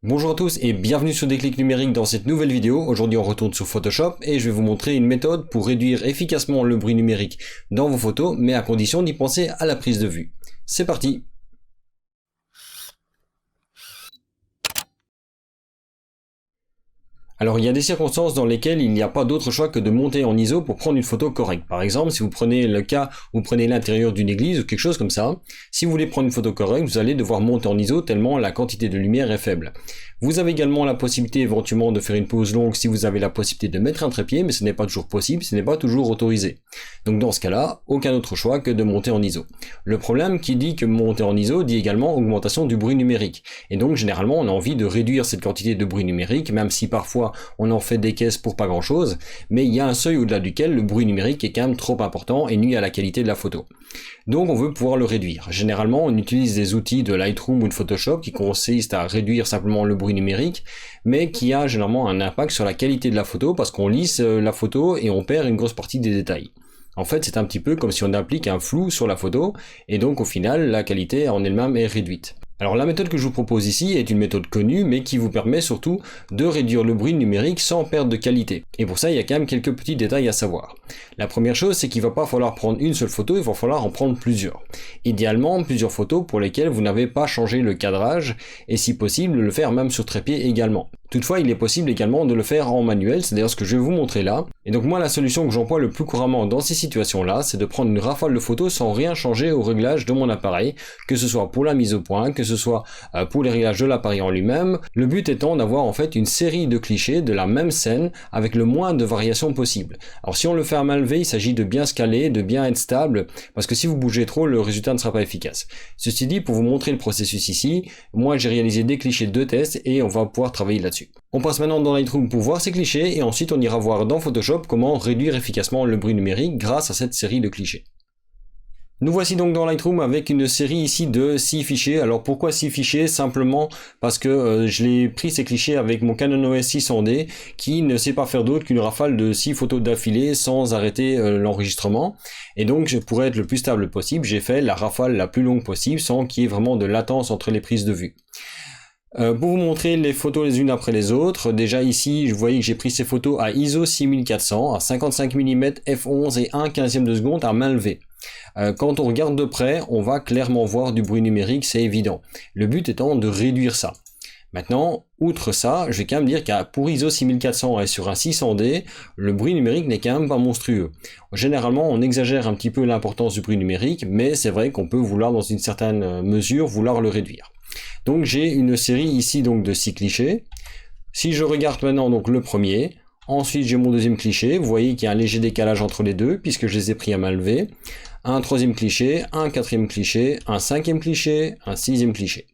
Bonjour à tous et bienvenue sur Déclic Numérique dans cette nouvelle vidéo. Aujourd'hui on retourne sur Photoshop et je vais vous montrer une méthode pour réduire efficacement le bruit numérique dans vos photos, mais à condition d'y penser à la prise de vue. C'est parti! Alors il y a des circonstances dans lesquelles il n'y a pas d'autre choix que de monter en ISO pour prendre une photo correcte. Par exemple, si vous prenez le cas où vous prenez l'intérieur d'une église ou quelque chose comme ça, si vous voulez prendre une photo correcte, vous allez devoir monter en ISO tellement la quantité de lumière est faible. Vous avez également la possibilité éventuellement de faire une pause longue si vous avez la possibilité de mettre un trépied, mais ce n'est pas toujours possible, ce n'est pas toujours autorisé. Donc dans ce cas-là, aucun autre choix que de monter en ISO. Le problème qui dit que monter en ISO dit également augmentation du bruit numérique. Et donc généralement on a envie de réduire cette quantité de bruit numérique, même si parfois on en fait des caisses pour pas grand chose, mais il y a un seuil au-delà duquel le bruit numérique est quand même trop important et nuit à la qualité de la photo. Donc on veut pouvoir le réduire. Généralement on utilise des outils de Lightroom ou de Photoshop qui consistent à réduire simplement le bruit numérique, mais qui a généralement un impact sur la qualité de la photo parce qu'on lisse la photo et on perd une grosse partie des détails. En fait, c'est un petit peu comme si on applique un flou sur la photo, et donc au final, la qualité en elle-même est réduite. Alors la méthode que je vous propose ici est une méthode connue, mais qui vous permet surtout de réduire le bruit numérique sans perdre de qualité. Et pour ça, il y a quand même quelques petits détails à savoir. La première chose, c'est qu'il ne va pas falloir prendre une seule photo, il va falloir en prendre plusieurs. Idéalement, plusieurs photos pour lesquelles vous n'avez pas changé le cadrage, et si possible, le faire même sur trépied également. Toutefois, il est possible également de le faire en manuel, c'est d'ailleurs ce que je vais vous montrer là. Et donc moi, la solution que j'emploie le plus couramment dans ces situations-là, c'est de prendre une rafale de photos sans rien changer au réglage de mon appareil, que ce soit pour la mise au point, que ce soit pour les réglages de l'appareil en lui-même. Le but étant d'avoir en fait une série de clichés de la même scène avec le moins de variations possible. Alors si on le fait à main levée, il s'agit de bien scaler, de bien être stable, parce que si vous bougez trop, le résultat ne sera pas efficace. Ceci dit, pour vous montrer le processus ici, moi j'ai réalisé des clichés de tests et on va pouvoir travailler là-dessus. On passe maintenant dans Lightroom pour voir ces clichés et ensuite on ira voir dans Photoshop comment réduire efficacement le bruit numérique grâce à cette série de clichés. Nous voici donc dans Lightroom avec une série ici de 6 fichiers. Alors pourquoi 6 fichiers? Simplement parce que je l'ai pris ces clichés avec mon Canon EOS 600D qui ne sait pas faire d'autre qu'une rafale de 6 photos d'affilée sans arrêter l'enregistrement. Et donc pour être le plus stable possible, j'ai fait la rafale la plus longue possible sans qu'il y ait vraiment de latence entre les prises de vue. Pour vous montrer les photos les unes après les autres, déjà ici, vous voyez que j'ai pris ces photos à ISO 6400, à 55 mm, f11 et 1/15 de seconde à main levée. Quand on regarde de près, on va clairement voir du bruit numérique, c'est évident. Le but étant de réduire ça. Maintenant, outre ça, je vais quand même dire qu'à pour ISO 6400 et sur un 600D, le bruit numérique n'est quand même pas monstrueux. Généralement, on exagère un petit peu l'importance du bruit numérique, mais c'est vrai qu'on peut vouloir, dans une certaine mesure, vouloir le réduire. Donc j'ai une série ici donc de 6 clichés. Si je regarde maintenant donc le premier, ensuite j'ai mon deuxième cliché, vous voyez qu'il y a un léger décalage entre les deux puisque je les ai pris à main levée. Un troisième cliché, un quatrième cliché, un cinquième cliché, un sixième cliché.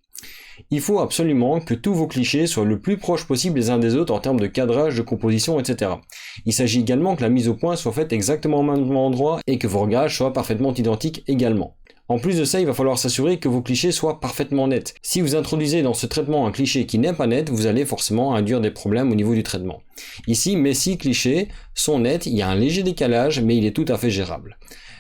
Il faut absolument que tous vos clichés soient le plus proches possible les uns des autres en termes de cadrage, de composition, etc. Il s'agit également que la mise au point soit faite exactement au même endroit et que vos réglages soient parfaitement identiques également. En plus de ça, il va falloir s'assurer que vos clichés soient parfaitement nets. Si vous introduisez dans ce traitement un cliché qui n'est pas net, vous allez forcément induire des problèmes au niveau du traitement. Ici, mes 6 clichés sont nets, il y a un léger décalage, mais il est tout à fait gérable.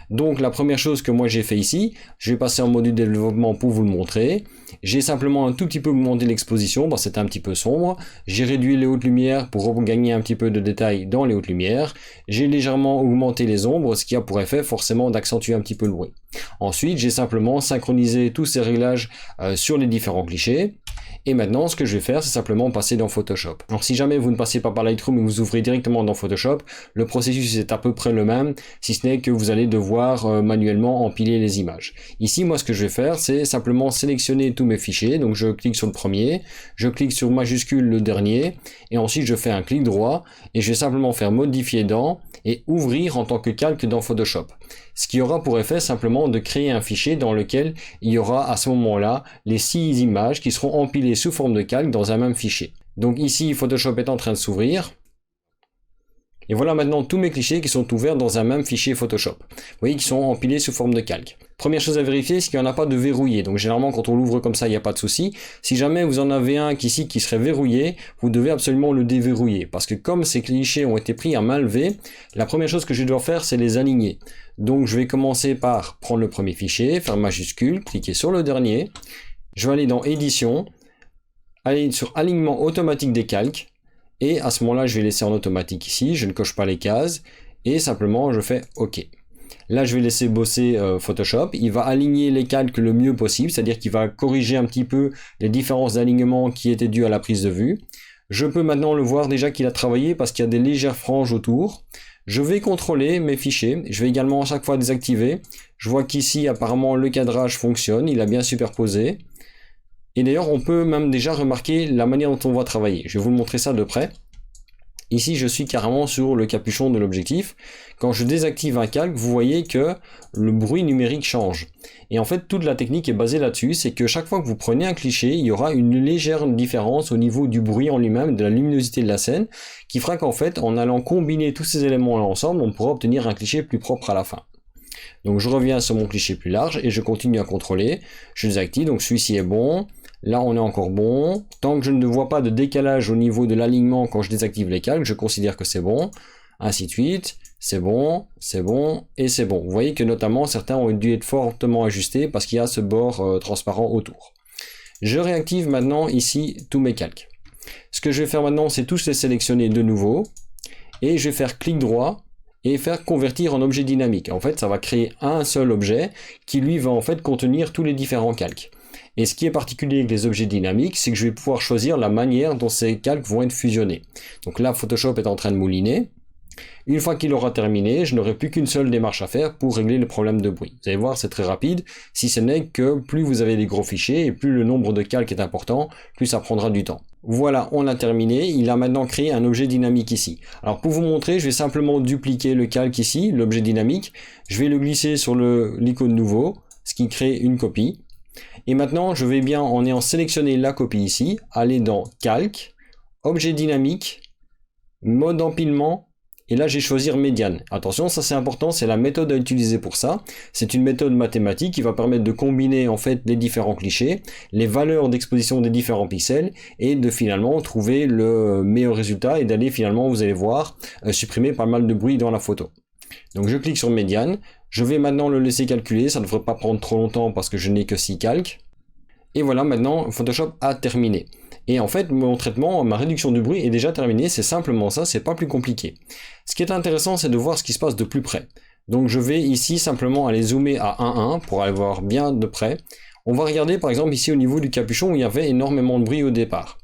Donc la première chose que moi j'ai fait ici, je vais passer en mode de développement pour vous le montrer. J'ai simplement un tout petit peu augmenté l'exposition, c'est un petit peu sombre. J'ai réduit les hautes lumières pour regagner un petit peu de détails dans les hautes lumières. J'ai légèrement augmenté les ombres, ce qui a pour effet forcément d'accentuer un petit peu le bruit. Ensuite, j'ai simplement synchronisé tous ces réglages sur les différents clichés. Et maintenant, ce que je vais faire, c'est simplement passer dans Photoshop. Alors si jamais vous ne passez pas par Lightroom et vous ouvrez directement dans Photoshop, le processus est à peu près le même, si ce n'est que vous allez devoir manuellement empiler les images. Ici, moi, ce que je vais faire, c'est simplement sélectionner tous mes fichiers. Donc je clique sur le premier, je clique sur majuscule le dernier, et ensuite je fais un clic droit, et je vais simplement faire modifier dans, et ouvrir en tant que calque dans Photoshop. Ce qui aura pour effet simplement de créer un fichier dans lequel il y aura à ce moment-là les 6 images qui seront empilées sous forme de calque dans un même fichier. Donc ici, Photoshop est en train de s'ouvrir. Et voilà maintenant tous mes clichés qui sont ouverts dans un même fichier Photoshop. Vous voyez qu'ils sont empilés sous forme de calque. Première chose à vérifier, c'est qu'il n'y en a pas de verrouillé. Donc généralement quand on l'ouvre comme ça, il n'y a pas de souci. Si jamais vous en avez un ici qui serait verrouillé, vous devez absolument le déverrouiller. Parce que comme ces clichés ont été pris à main levée, la première chose que je dois faire, c'est les aligner. Donc je vais commencer par prendre le premier fichier, faire majuscule, cliquer sur le dernier. Je vais aller dans édition, aller sur alignement automatique des calques, et à ce moment-là, je vais laisser en automatique ici, je ne coche pas les cases, et simplement je fais OK. Là, je vais laisser bosser Photoshop. Il va aligner les calques le mieux possible, c'est-à-dire qu'il va corriger un petit peu les différences d'alignement qui étaient dus à la prise de vue. Je peux maintenant le voir déjà qu'il a travaillé parce qu'il y a des légères franges autour. Je vais contrôler mes fichiers. Je vais également à chaque fois désactiver. Je vois qu'ici, apparemment, le cadrage fonctionne. Il a bien superposé. Et d'ailleurs, on peut même déjà remarquer la manière dont on va travailler. Je vais vous montrer ça de près. Ici, je suis carrément sur le capuchon de l'objectif. Quand je désactive un calque, vous voyez que le bruit numérique change. Et en fait, toute la technique est basée là-dessus, c'est que chaque fois que vous prenez un cliché, il y aura une légère différence au niveau du bruit en lui-même, de la luminosité de la scène, qui fera qu'en fait, en allant combiner tous ces éléments-là ensemble, on pourra obtenir un cliché plus propre à la fin. Donc je reviens sur mon cliché plus large et je continue à contrôler. Je désactive, donc celui-ci est bon. Là, on est encore bon. Tant que je ne vois pas de décalage au niveau de l'alignement quand je désactive les calques, je considère que c'est bon. Ainsi de suite. C'est bon et c'est bon. Vous voyez que notamment, certains ont dû être fortement ajustés parce qu'il y a ce bord transparent autour. Je réactive maintenant ici tous mes calques. Ce que je vais faire maintenant, c'est tous les sélectionner de nouveau. Et je vais faire clic droit et faire convertir en objet dynamique. En fait, ça va créer un seul objet qui lui va en fait contenir tous les différents calques. Et ce qui est particulier avec les objets dynamiques, c'est que je vais pouvoir choisir la manière dont ces calques vont être fusionnés. Donc là, Photoshop est en train de mouliner. Une fois qu'il aura terminé, je n'aurai plus qu'une seule démarche à faire pour régler le problème de bruit. Vous allez voir, c'est très rapide, si ce n'est que plus vous avez des gros fichiers et plus le nombre de calques est important, plus ça prendra du temps. Voilà, on a terminé. Il a maintenant créé un objet dynamique ici. Alors pour vous montrer, je vais simplement dupliquer le calque ici, l'objet dynamique. Je vais le glisser sur l'icône nouveau, ce qui crée une copie. Et maintenant, je vais bien, en ayant sélectionné la copie ici, aller dans Calque, Objet dynamique, Mode empilement, et là, je vais choisir médiane. Attention, ça c'est important, c'est la méthode à utiliser pour ça. C'est une méthode mathématique qui va permettre de combiner en fait les différents clichés, les valeurs d'exposition des différents pixels, et de finalement trouver le meilleur résultat, et d'aller finalement, vous allez voir, supprimer pas mal de bruit dans la photo. Donc je clique sur médiane, je vais maintenant le laisser calculer, ça ne devrait pas prendre trop longtemps parce que je n'ai que 6 calques. Et voilà, maintenant Photoshop a terminé. Et en fait, mon traitement, ma réduction du bruit est déjà terminée, c'est simplement ça, c'est pas plus compliqué. Ce qui est intéressant, c'est de voir ce qui se passe de plus près. Donc je vais ici simplement aller zoomer à 1.1 pour aller voir bien de près. On va regarder par exemple ici au niveau du capuchon où il y avait énormément de bruit au départ.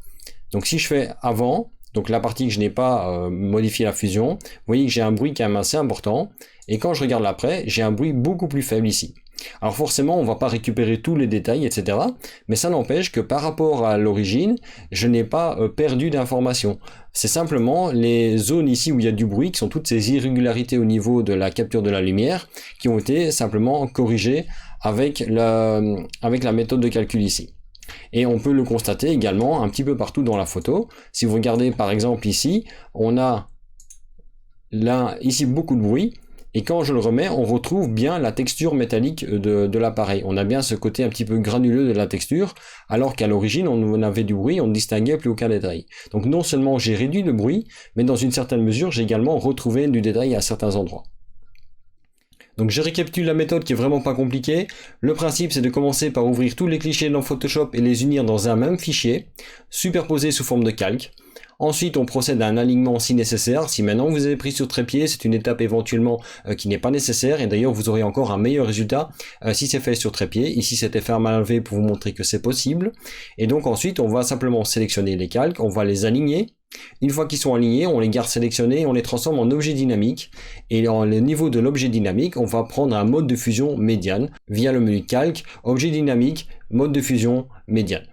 Donc si je fais avant, donc la partie que je n'ai pas modifié la fusion, vous voyez que j'ai un bruit quand même assez important, et quand je regarde l'après, j'ai un bruit beaucoup plus faible ici. Alors forcément, on ne va pas récupérer tous les détails, etc. Mais ça n'empêche que par rapport à l'origine, je n'ai pas perdu d'informations. C'est simplement les zones ici où il y a du bruit, qui sont toutes ces irrégularités au niveau de la capture de la lumière, qui ont été simplement corrigées avec la méthode de calcul ici. Et on peut le constater également un petit peu partout dans la photo. Si vous regardez par exemple ici, on a là ici beaucoup de bruit. Et quand je le remets, on retrouve bien la texture métallique de l'appareil. On a bien ce côté un petit peu granuleux de la texture, alors qu'à l'origine, on avait du bruit, on ne distinguait plus aucun détail. Donc non seulement j'ai réduit le bruit, mais dans une certaine mesure, j'ai également retrouvé du détail à certains endroits. Donc je récapitule la méthode qui est vraiment pas compliquée. Le principe c'est de commencer par ouvrir tous les clichés dans Photoshop et les unir dans un même fichier, superposés sous forme de calque. Ensuite, on procède à un alignement si nécessaire. Si maintenant vous avez pris sur trépied, c'est une étape éventuellement qui n'est pas nécessaire. Et d'ailleurs, vous aurez encore un meilleur résultat si c'est fait sur trépied. Ici, c'était fait à main levée pour vous montrer que c'est possible. Et donc ensuite, on va simplement sélectionner les calques, on va les aligner. Une fois qu'ils sont alignés, on les garde sélectionnés, on les transforme en objet dynamique. Et dans le niveau de l'objet dynamique, on va prendre un mode de fusion médiane via le menu calque, objet dynamique, mode de fusion médiane.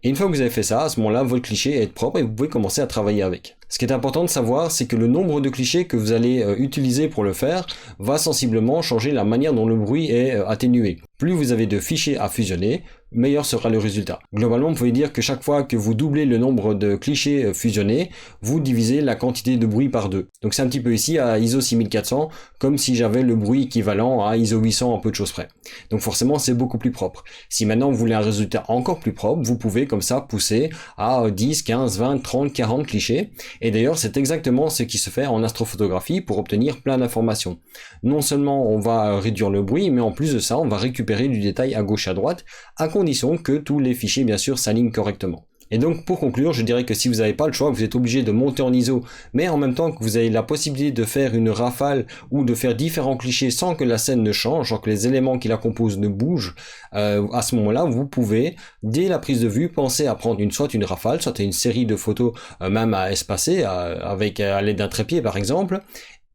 Et une fois que vous avez fait ça, à ce moment-là, votre cliché est propre et vous pouvez commencer à travailler avec. Ce qui est important de savoir, c'est que le nombre de clichés que vous allez utiliser pour le faire va sensiblement changer la manière dont le bruit est atténué. Plus vous avez de fichiers à fusionner, meilleur sera le résultat. Globalement, vous pouvez dire que chaque fois que vous doublez le nombre de clichés fusionnés, vous divisez la quantité de bruit par 2. Donc c'est un petit peu ici à ISO 6400, comme si j'avais le bruit équivalent à ISO 800 en peu de choses près. Donc forcément, c'est beaucoup plus propre. Si maintenant vous voulez un résultat encore plus propre, vous pouvez comme ça pousser à 10, 15, 20, 30, 40 clichés. Et d'ailleurs, c'est exactement ce qui se fait en astrophotographie pour obtenir plein d'informations. Non seulement on va réduire le bruit, mais en plus de ça, on va récupérer du détail à gauche et à droite, à condition que tous les fichiers, bien sûr, s'alignent correctement. Et donc pour conclure, je dirais que si vous n'avez pas le choix, vous êtes obligé de monter en ISO, mais en même temps que vous avez la possibilité de faire une rafale ou de faire différents clichés sans que la scène ne change, sans que les éléments qui la composent ne bougent, à ce moment-là, vous pouvez, dès la prise de vue, penser à prendre soit une rafale, soit une série de photos, même à espacer, à l'aide d'un trépied par exemple,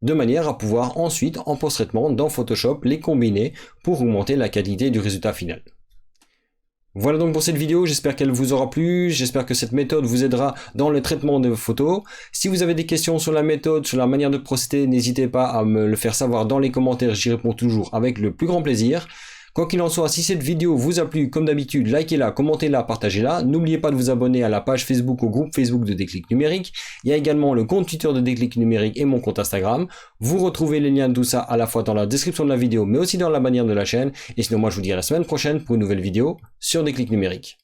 de manière à pouvoir ensuite, en post-traitement, dans Photoshop, les combiner pour augmenter la qualité du résultat final. Voilà donc pour cette vidéo, j'espère qu'elle vous aura plu, j'espère que cette méthode vous aidera dans le traitement de vos photos. Si vous avez des questions sur la méthode, sur la manière de procéder, n'hésitez pas à me le faire savoir dans les commentaires, j'y réponds toujours avec le plus grand plaisir. Quoi qu'il en soit, si cette vidéo vous a plu, comme d'habitude, likez-la, commentez-la, partagez-la. N'oubliez pas de vous abonner à la page Facebook, au groupe Facebook de Déclic Numérique. Il y a également le compte Twitter de Déclic Numérique et mon compte Instagram. Vous retrouvez les liens de tout ça à la fois dans la description de la vidéo, mais aussi dans la bannière de la chaîne. Et sinon, moi, je vous dis à la semaine prochaine pour une nouvelle vidéo sur Déclic Numérique.